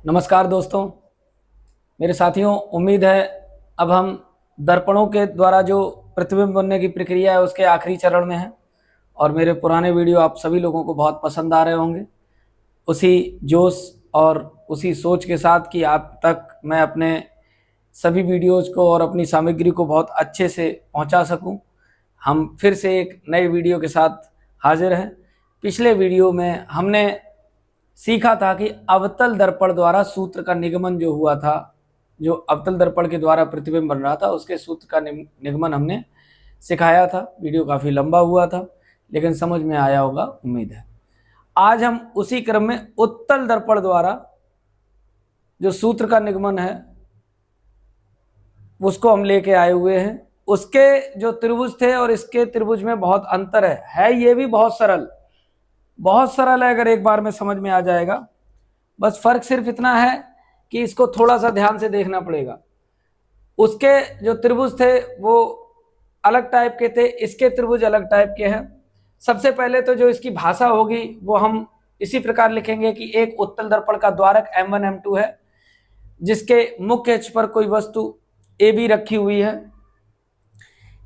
नमस्कार दोस्तों, मेरे साथियों। उम्मीद है अब हम दर्पणों के द्वारा जो प्रतिबिंब बनने की प्रक्रिया है उसके आखिरी चरण में है और मेरे पुराने वीडियो आप सभी लोगों को बहुत पसंद आ रहे होंगे। उसी जोश और उसी सोच के साथ कि आप तक मैं अपने सभी वीडियोज़ को और अपनी सामग्री को बहुत अच्छे से पहुंचा सकूं, हम फिर से एक नए वीडियो के साथ हाजिर हैं। पिछले वीडियो में हमने सीखा था कि अवतल दर्पण द्वारा सूत्र का निगमन जो हुआ था, जो अवतल दर्पण के द्वारा प्रतिबिंब बन रहा था उसके सूत्र का निगमन हमने सिखाया था। वीडियो काफ़ी लंबा हुआ था लेकिन समझ में आया होगा, उम्मीद है। आज हम उसी क्रम में उत्तल दर्पण द्वारा जो सूत्र का निगमन है उसको हम लेके आए हुए हैं। उसके जो त्रिभुज थे और इसके त्रिभुज में बहुत अंतर है ये भी बहुत सरल है अगर एक बार में समझ में आ जाएगा। बस फर्क सिर्फ इतना है कि इसको थोड़ा सा ध्यान से देखना पड़ेगा। उसके जो त्रिभुज थे वो अलग टाइप के थे, इसके त्रिभुज अलग टाइप के हैं। सबसे पहले तो जो इसकी भाषा होगी वो हम इसी प्रकार लिखेंगे कि एक उत्तल दर्पण का द्वारक M1 M2 है जिसके मुख्य अक्ष पर कोई वस्तु AB रखी हुई है।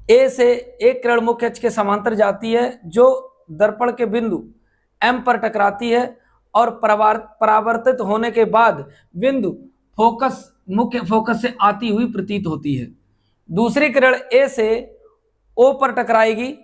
A से एक किरण मुख्य अक्ष के समांतर जाती है जो दर्पण के बिंदु M पर टकराती है और परावर्तित होने के बाद बिंदु मुख्य फोकस से आती हुई प्रतीत होती है। दूसरी किरण A से O पर टकराएगी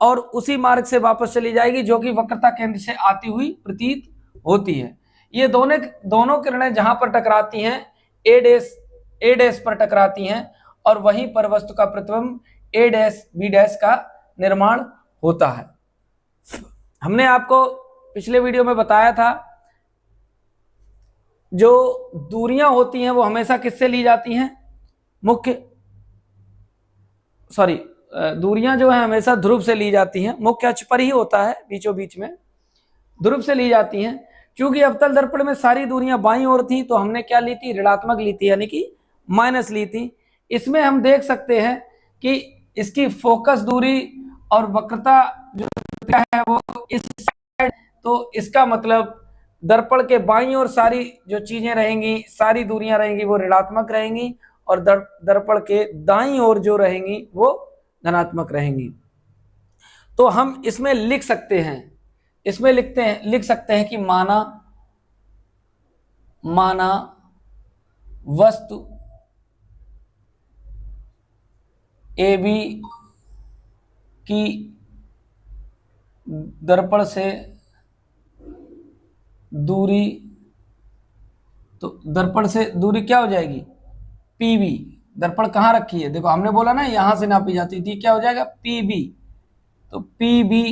और उसी मार्ग से वापस चली जाएगी जो कि वक्रता केंद्र से आती हुई प्रतीत होती है। ये दोनों किरणें जहां पर टकराती हैं A डैश पर टकराती हैं और वहीं पर वस्तु का प्रतिबिंब A डैश B डैश का निर्माण होता है। हमने आपको पिछले वीडियो में बताया था जो दूरियां होती हैं वो हमेशा किससे ली जाती हैं, दूरियां जो है हमेशा ध्रुव से ली जाती हैं। मुख्य अक्ष पर ही होता है, बीचों बीच में ध्रुव से ली जाती हैं। क्योंकि अवतल दर्पण में सारी दूरियां बाईं ओर थी तो हमने क्या ली थी, ऋणात्मक ली थी, यानी कि माइनस ली थी। इसमें हम देख सकते हैं कि इसकी फोकस दूरी और वक्रता जो है वो इस साइड, तो इसका मतलब दर्पण के बाईं ओर सारी जो चीजें रहेंगी, सारी दूरियां रहेंगी वो ऋणात्मक रहेंगी और दर्पण के दाईं ओर जो रहेंगी वो धनात्मक रहेंगी। तो हम इसमें लिख सकते हैं, लिख सकते हैं कि माना वस्तु AB की दर्पण से दूरी, तो दर्पण से दूरी क्या हो जाएगी, PB। दर्पण कहाँ रखी है, देखो हमने बोला ना यहां से नापी जाती थी, क्या हो जाएगा PB। तो PB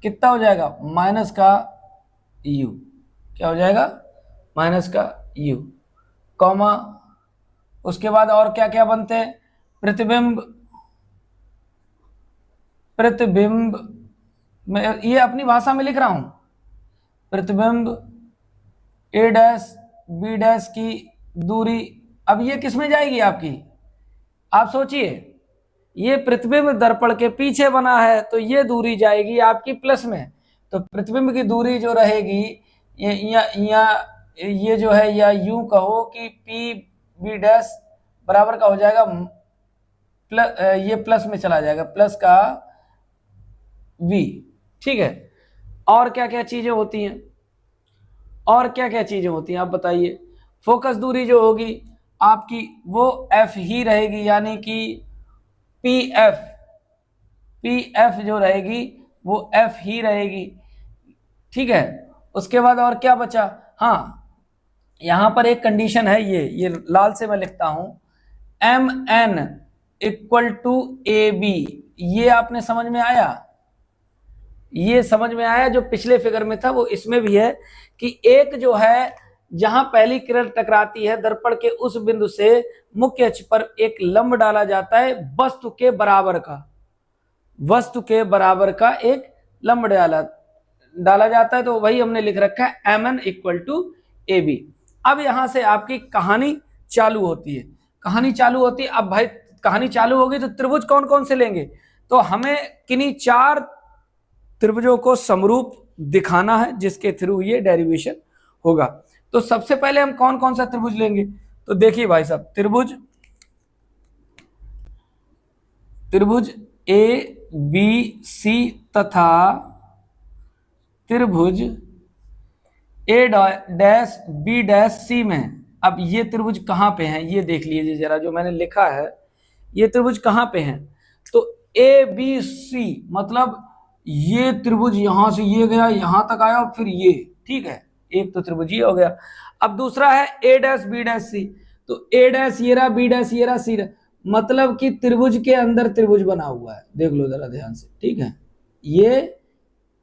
कितना हो जाएगा, माइनस का U, क्या हो जाएगा माइनस का U, कॉमा उसके बाद और क्या क्या बनते हैं, प्रतिबिंब मैं ये अपनी भाषा में लिख रहा हूं, प्रतिबिंब A डैश B डैश की दूरी। अब ये किस में जाएगी आपकी, आप सोचिए, ये प्रतिबिंब दर्पण के पीछे बना है तो ये दूरी जाएगी आपकी प्लस में। तो प्रतिबिंब की दूरी जो रहेगी ये जो है, या यूं कहो कि PB डैश बराबर का हो जाएगा प्लस, ये प्लस में चला जाएगा, प्लस का V। ठीक है, और क्या क्या चीजें होती हैं, आप बताइए। फोकस दूरी जो होगी आपकी वो F ही रहेगी, यानी कि PF जो रहेगी वो F ही रहेगी। ठीक है, उसके बाद और क्या बचा, हाँ यहां पर एक कंडीशन है, ये लाल से मैं लिखता हूं, MN इक्वल टू AB। ये आपने समझ में आया, जो पिछले फिगर में था वो इसमें भी है कि एक जो है जहां पहली किरण टकराती है दर्पण के उस बिंदु से मुख्य अक्ष पर एक लंब डाला जाता है, वस्तु के बराबर का एक लंब डाला जाता है। तो वही हमने लिख रखा है MN इक्वल टू AB। अब यहां से आपकी कहानी चालू होती है। अब भाई कहानी चालू होगी तो त्रिभुज कौन कौन से लेंगे, तो हमें किन्हीं 4 त्रिभुजों को समरूप दिखाना है जिसके थ्रू ये डेरिवेशन होगा। तो सबसे पहले हम कौन कौन सा त्रिभुज लेंगे? तो देखिए भाई साहब, त्रिभुज ए बी सी तथा त्रिभुज ए डैश बी डैश सी में, अब ये त्रिभुज कहां पे हैं ये देख लीजिए जरा, जो मैंने लिखा है ये त्रिभुज कहां पे हैं। तो ए बी सी मतलब ये त्रिभुज यहां से ये गया, यहां तक आया और फिर ये, ठीक है, एक तो त्रिभुज ये हो गया। अब दूसरा है ए डैश बी डैश सी, तो ए डैश ये रहा, बी डैश ये रहा, सी रहा, मतलब कि त्रिभुज के अंदर त्रिभुज बना हुआ है, देख लो जरा ध्यान से, ठीक है। ये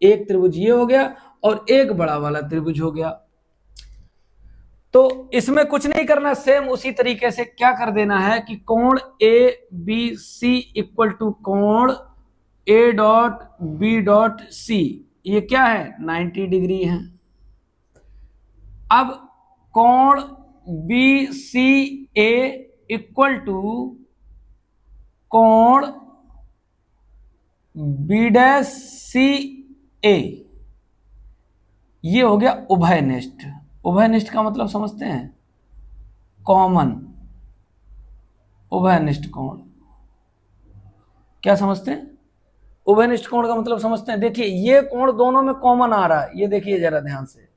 एक त्रिभुज ये हो गया और एक बड़ा वाला त्रिभुज हो गया। तो इसमें कुछ नहीं करना, सेम उसी तरीके से क्या कर देना है कि कोण A B C equal to कोण A dot B dot C, ये क्या है 90 डिग्री है। अब कोण B C A equal to कोण बी डैश सी ए, ये हो गया उभयनिष्ठ। उभयनिष्ठ का मतलब समझते हैं, कॉमन उभयनिष्ठ कोण, क्या समझते हैं? उभयनिष्ठ कोण का मतलब समझते हैं, देखिए ये कोण दोनों में कॉमन आ रहा है, ये देखिए जरा ध्यान से,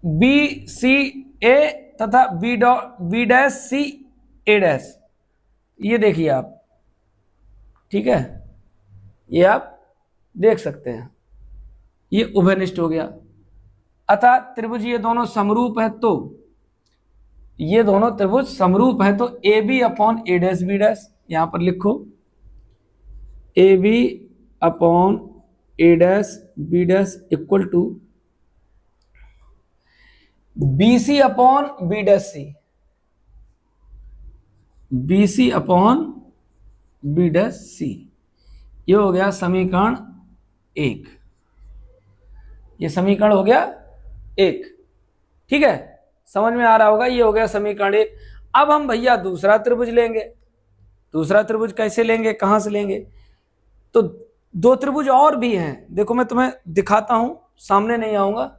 बी सी ए तथा बी डैश सी ए डैश, ये देखिए आप, ठीक है, ये आप देख सकते हैं, ये उभयनिष्ठ हो गया। अतः त्रिभुज ये दोनों समरूप है, तो ये दोनों त्रिभुज समरूप है, तो A B upon A dash B dash, यहां पर लिखो A B upon A dash B dash equal to B C upon B dash C, B C upon B dash C, ये हो गया समीकरण 1, ये समीकरण हो गया 1, ठीक है, समझ में आ रहा होगा, ये हो गया समीकरण 1। अब हम भैया दूसरा त्रिभुज लेंगे। दूसरा त्रिभुज कैसे लेंगे, कहां से लेंगे? तो दो त्रिभुज और भी हैं, देखो मैं तुम्हें दिखाता हूं, सामने नहीं आऊंगा।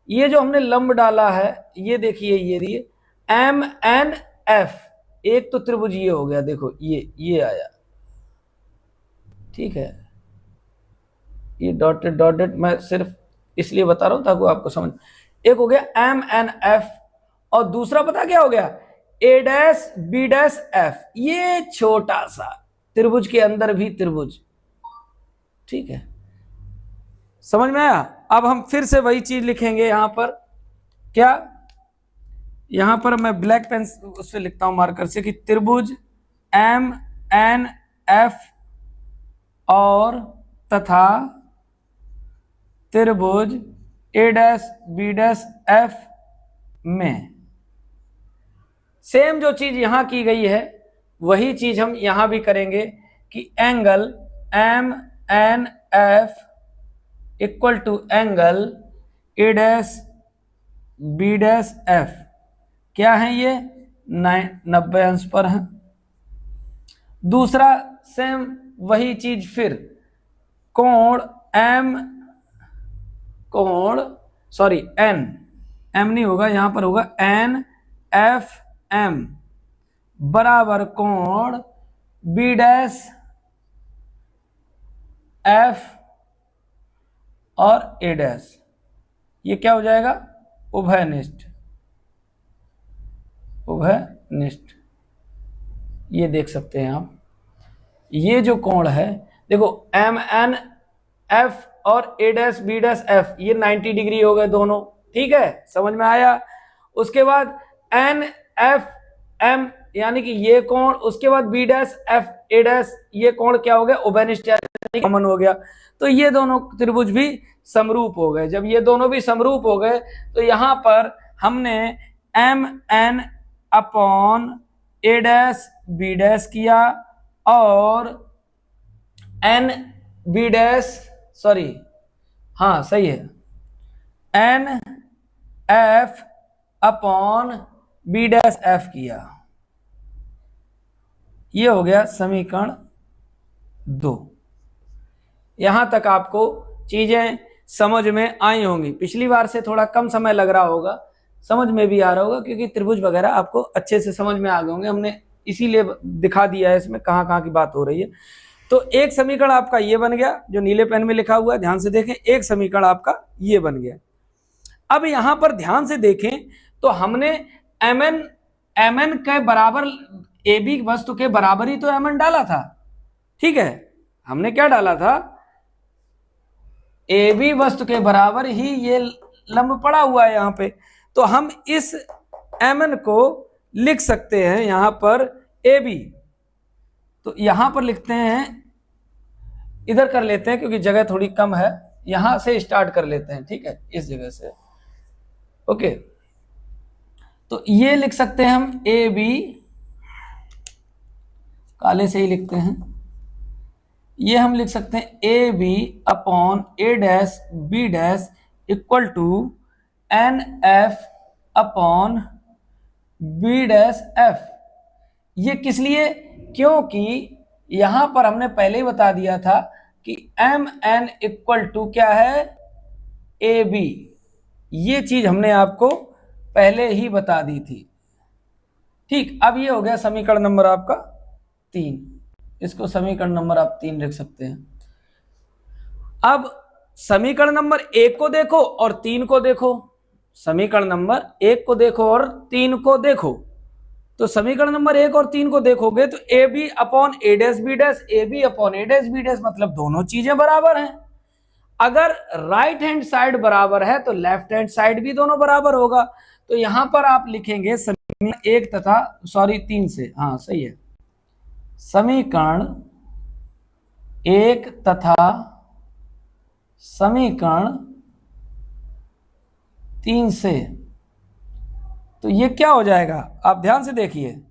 ये जो हमने लंब डाला है, ये देखिए, ये एम एन एफ, एक तो त्रिभुज ये हो गया, देखो ये आया, ठीक है, ये डॉटेड डॉटेड मैं सिर्फ इसलिए बता रहा हूं ताकि आपको समझ। एक हो गया एम एन एफ और दूसरा पता क्या हो गया, ए डैश बी डैश एफ, ये छोटा सा त्रिभुज के अंदर भी त्रिभुज, ठीक है, समझ में आया? अब हम फिर से वही चीज लिखेंगे यहां पर, क्या, यहां पर मैं ब्लैक पेन उससे लिखता हूं मार्कर से कि त्रिभुज एम एन एफ और तथा त्रिभुज ए डैश बी डैश एफ में सेम जो चीज यहां की गई है वही चीज हम यहां भी करेंगे कि angle M N F equal to angle A dash B dash F, क्या है ये 90 अंश पर है। दूसरा सेम वही चीज फिर, कोण एम नहीं होगा, यहां पर होगा एन एफ एम बराबर कोण बी डैश एफ और ए डैश, ये क्या हो जाएगा उभयनिष्ठ, उभयनिष्ठ, ये देख सकते हैं आप। ये जो कोण है देखो एम एन एफ और ए डैश बी डैश एफ, ये 90 डिग्री हो गए दोनों, ठीक है, समझ में आया? उसके बाद एन एफ एम यानी कि ये कोण, उसके बाद B dash F A dash, ये कोण क्या हो गया उभयनिष्ठ, कॉमन हो गया। तो ये दोनों त्रिभुज भी समरूप हो गए। जब ये दोनों भी समरूप हो गए तो यहां पर हमने M N upon A dash B dash किया और एन बी डैश, सॉरी हाँ सही है, N F upon B dash F किया, ये हो गया समीकरण 2। यहां तक आपको चीजें समझ में आई होंगी। पिछली बार से थोड़ा कम समय लग रहा होगा समझ में भी आ रहा होगा, क्योंकि त्रिभुज वगैरह आपको अच्छे से समझ में आ गए होंगे, हमने इसीलिए दिखा दिया है इसमें कहाँ कहाँ की बात हो रही है। तो एक समीकरण आपका ये बन गया जो नीले पेन में लिखा हुआ है, ध्यान से देखें, एक समीकरण आपका ये बन गया। अब यहां पर ध्यान से देखें तो हमने mn के बराबर AB वस्तु के बराबर ही तो mn डाला था, ठीक है, हमने क्या डाला था, AB वस्तु के बराबर ही ये लंब पड़ा हुआ है यहां पे, तो हम इस mn को लिख सकते हैं यहां पर AB। तो यहां पर लिखते हैं, इधर कर लेते हैं क्योंकि जगह थोड़ी कम है, यहां से स्टार्ट कर लेते हैं, ठीक है, इस जगह से, ओके। तो ये लिख सकते हैं हम AB, काले से ही लिखते हैं, ये हम लिख सकते हैं AB upon A dash B dash equal to NF upon B dash F। ये किस लिए, क्योंकि यहां पर हमने पहले ही बता दिया था कि MN इक्वल टू क्या है, AB। ये चीज हमने आपको पहले ही बता दी थी, ठीक। अब ये हो गया समीकरण नंबर आपका 3, इसको समीकरण नंबर आप 3 लिख सकते हैं। अब समीकरण नंबर 1 को देखो और 3 को देखो, समीकरण नंबर 1 को देखो और 3 को देखो। तो समीकरण नंबर 1 और 3 को देखोगे तो AB upon A dash B dash, AB upon A dash B dash, मतलब दोनों चीजें बराबर हैं। अगर राइट हैंड साइड बराबर है तो लेफ्ट हैंड साइड भी दोनों बराबर होगा। तो यहां पर आप लिखेंगे समीकरण 1 तथा 3 से, हाँ सही है, समीकरण 1 तथा समीकरण 3 से। तो ये क्या हो जाएगा, आप ध्यान से देखिए,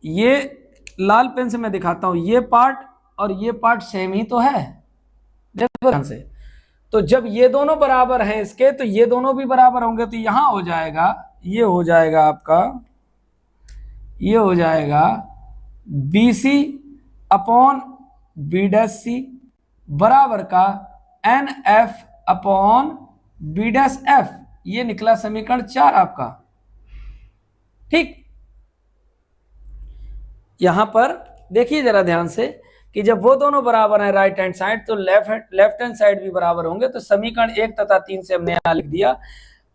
ये लाल पेन से मैं दिखाता हूं, ये पार्ट और ये पार्ट सेम ही तो है, देखो ध्यान से। तो जब ये दोनों बराबर हैं इसके, तो ये दोनों भी बराबर होंगे, तो यहां हो जाएगा, ये हो जाएगा आपका, ये हो जाएगा BC upon B dash C बराबर का NF upon B dash F। ये निकला समीकरण 4 आपका, ठीक। यहां पर देखिए जरा ध्यान से कि जब वो दोनों बराबर हैं राइट हैंड साइड, तो लेफ्ट हैंड साइड भी बराबर होंगे। तो समीकरण 1 तथा 3 से हमने यहां लिख दिया,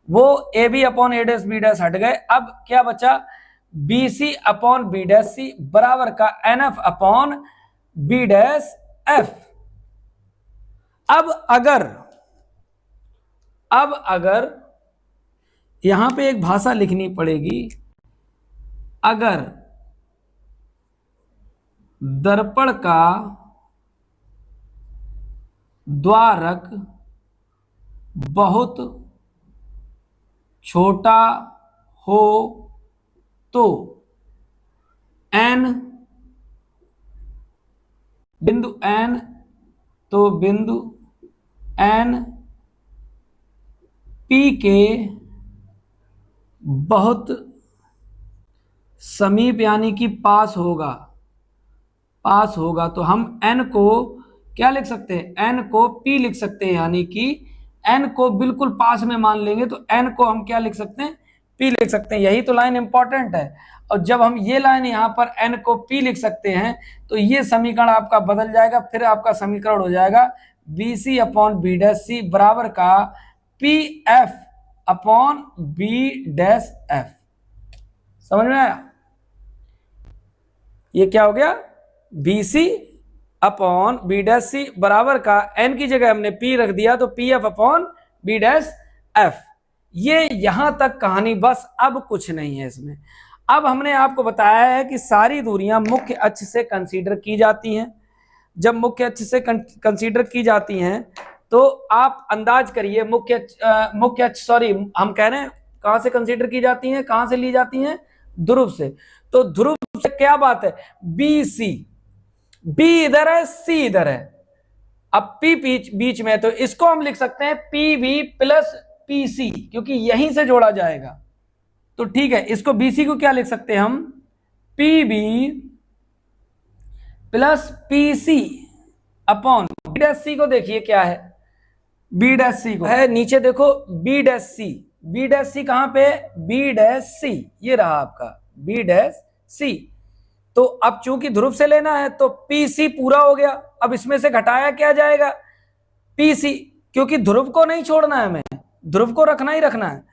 वो AB upon A dash B dash हट गए। अब क्या बचा, BC upon B dash C बराबर का NF upon B dash F। अब अगर यहां पे एक भाषा लिखनी पड़ेगी, अगर दर्पण का द्वारक बहुत छोटा हो तो बिंदु N P के बहुत समीप यानी कि पास होगा, तो हम N को क्या लिख सकते हैं, N को P लिख सकते हैं, यानी कि N को बिल्कुल पास में मान लेंगे तो N को हम क्या लिख सकते हैं, P लिख सकते हैं। यही तो लाइन इंपॉर्टेंट है। और जब हम ये लाइन यहाँ पर N को P लिख सकते हैं तो ये समीकरण आपका बदल जाएगा, फिर आपका समीकरण हो जाएगा BC upon B dash C बराबर का PF upon B dash F। समझ में आया, ये क्या हो गया, BC upon B dash C बराबर का N की जगह हमने P रख दिया तो PF upon B dash F। ये यहां तक कहानी बस, अब कुछ नहीं है इसमें। अब हमने आपको बताया है कि सारी दूरियां मुख्य अक्ष से कंसीडर की जाती हैं। जब मुख्य अक्ष से कंसीडर की जाती हैं तो आप अंदाज करिए, मुख्य अक्ष सॉरी हम कह रहे हैं कहां से कंसीडर की जाती हैं, कहां से ली जाती हैं, ध्रुव से। तो ध्रुव से क्या बात है, BC, B इधर है, C इधर है, अब P बीच में है, तो इसको हम लिख सकते हैं PB प्लस PC, क्योंकि यहीं से जोड़ा जाएगा। तो ठीक है, इसको BC को क्या लिख सकते हैं हम, PB plus PC upon B dash C को देखिए क्या है, B डैश C को है नीचे देखो B dash C, B dash C कहां पे, बी डैश सी, ये रहा आपका बी डैश सी। तो अब चूंकि ध्रुव से लेना है तो पी सी पूरा हो गया। अब इसमें से घटाया क्या जाएगा, पी सी, क्योंकि ध्रुव को नहीं छोड़ना है, हमें ध्रुव को रखना ही रखना है।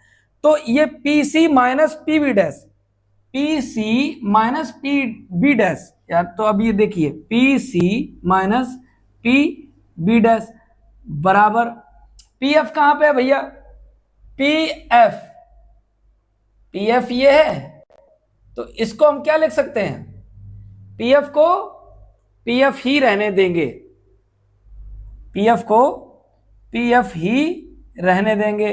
तो ये P C minus P B dash, P C minus P B dash यार, तो अब ये देखिए P C minus P B dash बराबर पी एफ कहां पे है भैया, पी एफ, पी एफ ये है, तो इसको हम क्या लिख सकते हैं, पी एफ को पी एफ ही रहने देंगे, पी एफ को पी एफ ही रहने देंगे।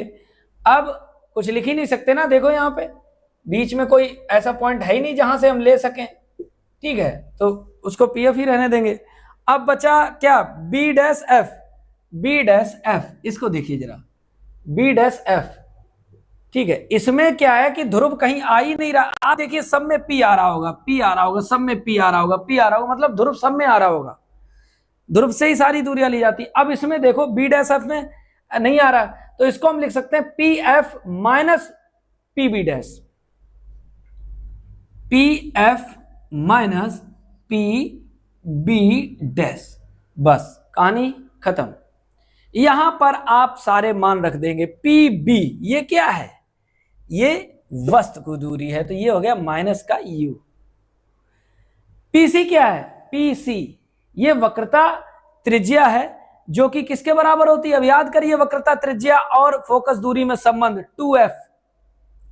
अब कुछ लिख ही नहीं सकते ना, देखो यहां पे बीच में कोई ऐसा पॉइंट है ही नहीं जहां से हम ले सकें, ठीक है, तो उसको पी एफ ही रहने देंगे। अब बचा क्या, B dash F, B dash F, इसको देखिए जरा, बी डैश एफ, ठीक है, इसमें क्या है कि ध्रुव कहीं आ ही नहीं रहा। आप देखिए सब में पी आ रहा होगा, पी आ रहा होगा, सब में पी आ रहा होगा, पी आ रहा होगा, मतलब ध्रुव सब में आ रहा होगा, ध्रुव से ही सारी दूरियां ली जाती। अब इसमें देखो बी डैश एफ में नहीं आ रहा, तो इसको हम लिख सकते हैं P F minus P B dash, P F minus P B dash, बस कहानी खत्म। यहां पर आप सारे मान रख देंगे। पी बी ये क्या है, ये वस्तु की दूरी है, तो ये हो गया माइनस का यू। पीसी क्या है, पीसी ये वक्रता त्रिज्या है, जो कि किसके बराबर होती है, अब याद करिए वक्रता त्रिज्या और फोकस दूरी में संबंध 2f,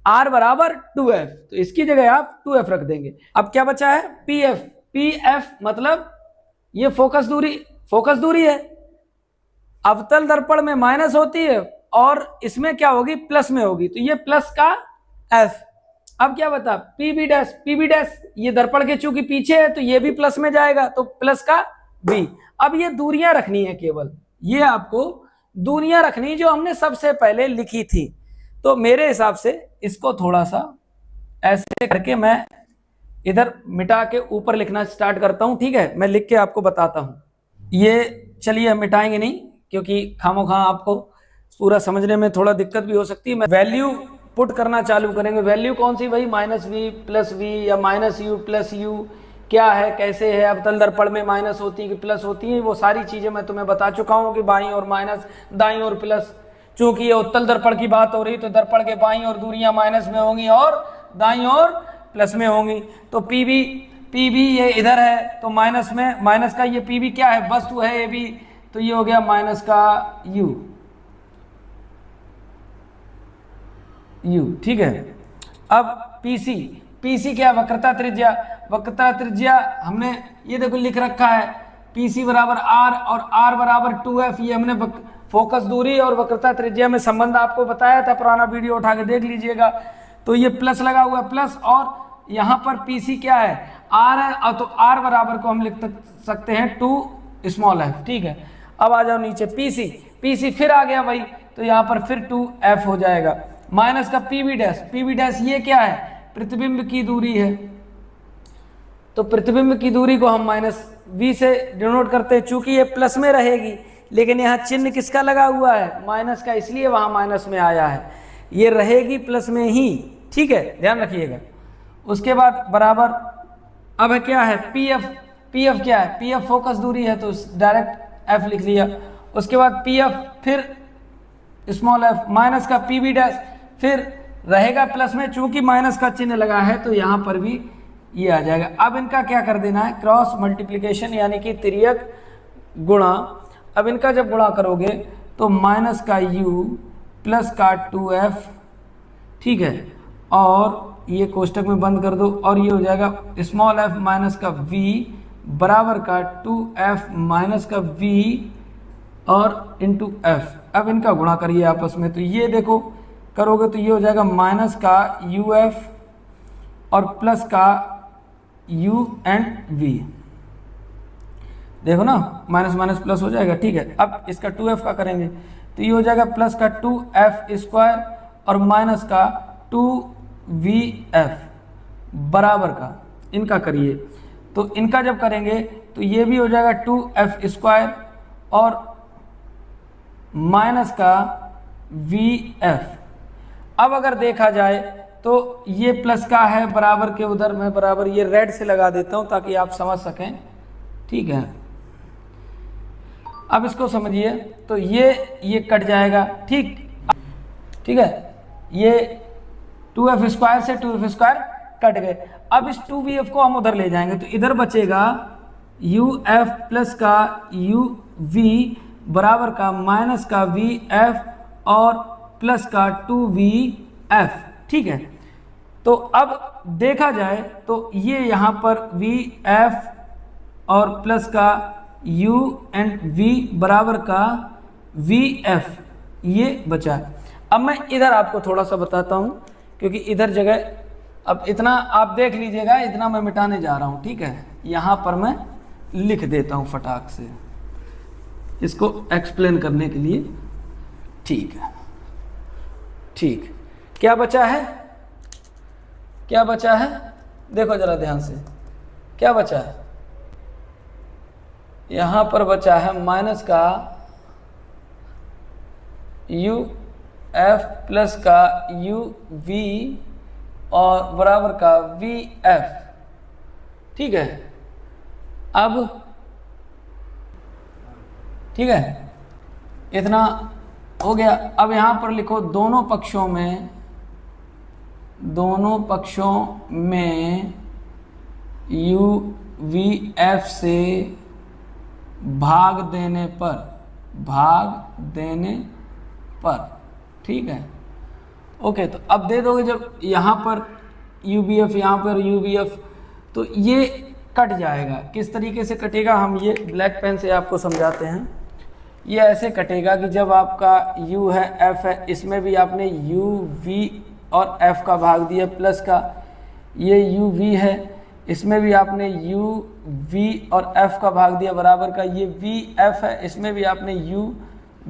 r बराबर 2f, तो इसकी जगह आप 2f रख देंगे। अब क्या बचा है, pf, pf मतलब ये फोकस दूरी है, अवतल दर्पण में माइनस होती है और इसमें क्या होगी, प्लस में होगी, तो ये प्लस का f। अब क्या बता, पीबी डैश ये दर्पण के चूंकि पीछे है तो ये भी प्लस में जाएगा, तो प्लस का b। अब ये दूरियां रखनी है, केवल ये आपको दूरियां रखनी जो हमने सबसे पहले लिखी थी। तो मेरे हिसाब से इसको थोड़ा सा ऐसे करके मैं इधर मिटा के ऊपर लिखना स्टार्ट करता हूं, ठीक है, मैं लिख के आपको बताता हूं। ये चलिए हम मिटाएंगे नहीं, क्योंकि खामोखा आपको पूरा समझने में थोड़ा दिक्कत भी हो सकती है। मैं वैल्यू पुट करना चालू करेंगे। वैल्यू कौन सी भाई, माइनस वी प्लस वी या माइनस यू प्लस यू, क्या है कैसे है, अवतल दर्पण में माइनस होती है कि प्लस होती है, वो सारी चीजें मैं तुम्हें बता चुका हूं कि बाईं और माइनस, दाईं और प्लस। चूंकि ये उत्तल दर्पण की बात हो रही तो दर्पण के बाईं और दूरियां माइनस में होंगी और दाईं और प्लस में होंगी। तो पीबी ये इधर है तो माइनस में, माइनस का ये पीबी क्या है, वस्तु है ये भी, तो ये हो गया माइनस का यू, ठीक है। अब पीसी क्या, वक्रता त्रिज्या हमने ये देखो लिख रखा है, पीसी बराबर आर और आर बराबर 2f, ये हमने फोकस दूरी और वक्रता त्रिज्या में संबंध आपको बताया था, पुराना वीडियो उठा के देख लीजिएगा। तो ये प्लस लगा हुआ है, प्लस, और यहाँ पर पीसी क्या है, आर है, तो आर बराबर को हम लिख सकते हैं 2 स्मॉल एफ, ठीक है। अब आ जाओ नीचे, पीसी फिर आ गया भाई, तो यहाँ पर फिर 2f हो जाएगा, माइनस का पीबी डैश ये क्या है, प्रतिबिंब की दूरी है, तो प्रतिबिंब की दूरी को हम माइनस v से डिनोट करते हैं, चूंकि ये प्लस में रहेगी, लेकिन यहाँ चिन्ह किसका लगा हुआ है, माइनस का, इसलिए वहां माइनस में आया है, ये रहेगी प्लस में ही, ठीक है, ध्यान रखिएगा। उसके बाद बराबर, अब क्या है, पीएफ क्या है, पीएफ फोकस दूरी है, तो डायरेक्ट एफ लिख लिया। उसके बाद पीएफ फिर स्मॉल एफ, माइनस का पीबी डैश फिर रहेगा प्लस में, चूंकि माइनस का चिन्ह लगा है तो यहां पर भी ये आ जाएगा। अब इनका क्या कर देना है, क्रॉस मल्टीप्लिकेशन, यानी कि तिर्यक गुणा। अब इनका जब गुणा करोगे तो माइनस का u प्लस का 2f, ठीक है, और ये कोष्टक में बंद कर दो, और ये हो जाएगा स्मॉल f माइनस का v बराबर का 2f माइनस का v और इंटू f। अब इनका गुणा करिए आपस में, तो ये देखो करोगे तो ये हो जाएगा माइनस का uf और प्लस का u एंड v, देखो ना, माइनस माइनस प्लस हो जाएगा, ठीक है। अब इसका 2f का करेंगे तो ये हो जाएगा प्लस का 2f स्क्वायर और माइनस का 2vf बराबर का, इनका करिए, तो इनका जब करेंगे तो ये भी हो जाएगा 2f स्क्वायर और माइनस का vf। अब अगर देखा जाए तो ये प्लस का है बराबर के उधर, मैं बराबर ये रेड से लगा देता हूं ताकि आप समझ सकें, ठीक है। अब इसको समझिए, तो ये कट जाएगा, ठीक है। ये 2f स्क्वायर से 2f स्क्वायर कट गए। अब इस 2vf को हम उधर ले जाएंगे तो इधर बचेगा uf प्लस का uv बराबर का माइनस का vf और प्लस का 2vf, ठीक है। तो अब देखा जाए तो ये यहाँ पर vf और प्लस का u एंड v बराबर का vf ये बचा है। अब मैं इधर आपको थोड़ा सा बताता हूँ, क्योंकि इधर जगह, अब इतना आप देख लीजिएगा, इतना मैं मिटाने जा रहा हूँ, ठीक है। यहाँ पर मैं लिख देता हूँ फटाक से इसको एक्सप्लेन करने के लिए, ठीक है। ठीक, क्या बचा है, क्या बचा है, देखो जरा ध्यान से, क्या बचा है, यहाँ पर बचा है माइनस का u f प्लस का u v और बराबर का v f, ठीक है। अब ठीक है, इतना हो गया। अब यहाँ पर लिखो दोनों पक्षों में u v f से भाग देने पर, ठीक है। ओके, तो अब दे दोगे जब यहाँ पर UBF, यहाँ पर UBF, तो ये कट जाएगा। किस तरीके से कटेगा, हम ये ब्लैक पेन से आपको समझाते हैं। ये ऐसे कटेगा कि जब आपका U है, F है, इसमें भी आपने U V और F का भाग दिया, प्लस का ये U V है, इसमें भी आपने U V और F का भाग दिया, बराबर का ये V F है, इसमें भी आपने U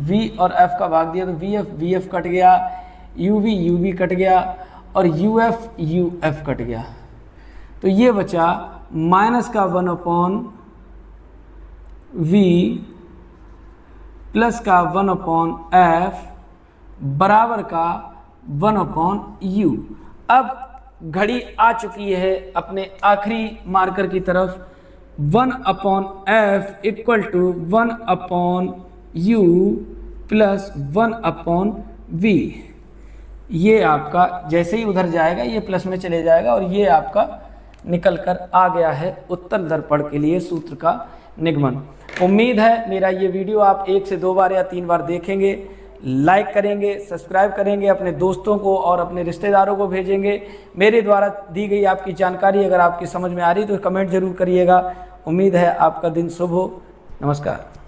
V और F का भाग दिया, तो VF कट गया, UV कट गया और UF कट गया। तो ये बचा माइनस का 1/V प्लस का 1/F बराबर का 1/U। अब घड़ी आ चुकी है अपने आखिरी मार्कर की तरफ। 1/F equal to 1/U plus 1/V। ये आपका जैसे ही उधर जाएगा ये प्लस में चले जाएगा और ये आपका निकल कर आ गया है उत्तर दर्पण के लिए सूत्र का निगमन। उम्मीद है मेरा ये वीडियो आप 1 से 2 बार या 3 बार देखेंगे, लाइक करेंगे, सब्सक्राइब करेंगे, अपने दोस्तों को और अपने रिश्तेदारों को भेजेंगे। मेरे द्वारा दी गई आपकी जानकारी अगर आपकी समझ में आ रही तो कमेंट जरूर करिएगा। उम्मीद है आपका दिन शुभ हो। नमस्कार।